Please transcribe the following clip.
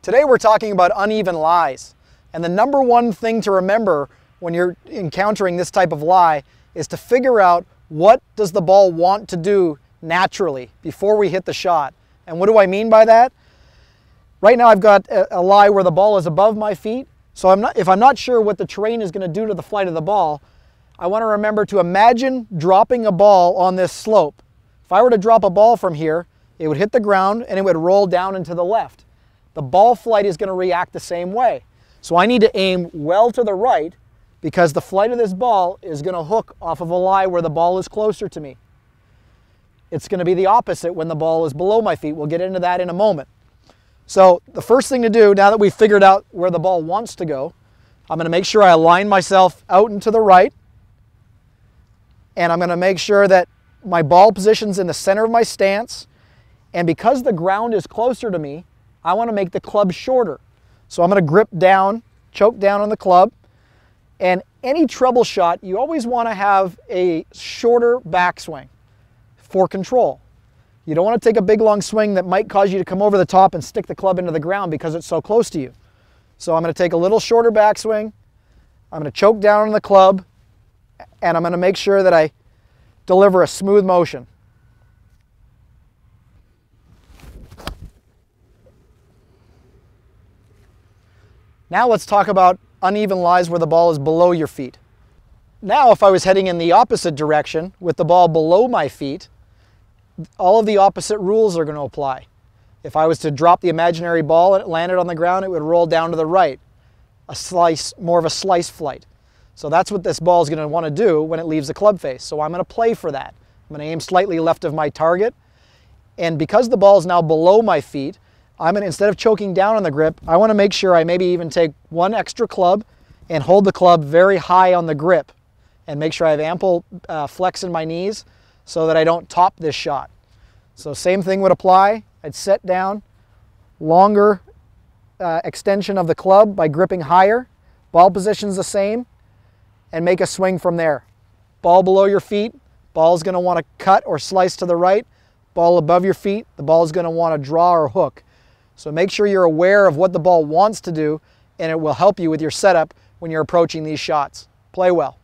Today we're talking about uneven lies. And the number one thing to remember when you're encountering this type of lie is to figure out what does the ball want to do naturally before we hit the shot. And what do I mean by that? Right now I've got a lie where the ball is above my feet. So if I'm not sure what the terrain is going to do to the flight of the ball, I want to remember to imagine dropping a ball on this slope. If I were to drop a ball from here, it would hit the ground and it would roll down and to the left. The ball flight is going to react the same way. So I need to aim well to the right because the flight of this ball is going to hook off of a lie where the ball is closer to me. It's going to be the opposite when the ball is below my feet. We'll get into that in a moment. So the first thing to do, now that we've figured out where the ball wants to go, I'm going to make sure I align myself out and to the right. And I'm going to make sure that my ball position's in the center of my stance. And because the ground is closer to me, I want to make the club shorter. So I'm going to grip down, choke down on the club. And any treble shot, you always want to have a shorter backswing for control. You don't want to take a big long swing that might cause you to come over the top and stick the club into the ground because it's so close to you. So I'm going to take a little shorter backswing. I'm going to choke down on the club. And I'm going to make sure that I deliver a smooth motion. Now let's talk about uneven lies where the ball is below your feet. Now if I was heading in the opposite direction with the ball below my feet, all of the opposite rules are going to apply. If I was to drop the imaginary ball and it landed on the ground, it would roll down to the right. More of a slice flight. So that's what this ball is going to want to do when it leaves the club face. So I'm going to play for that. I'm going to aim slightly left of my target. And because the ball is now below my feet, instead of choking down on the grip, I want to make sure I maybe even take one extra club and hold the club very high on the grip and make sure I have ample flex in my knees so that I don't top this shot. So same thing would apply. I'd set down, longer extension of the club by gripping higher, ball position's the same, and make a swing from there. Ball below your feet, ball's going to want to cut or slice to the right. Ball above your feet, the ball is going to want to draw or hook. So make sure you're aware of what the ball wants to do, and it will help you with your setup when you're approaching these shots. Play well.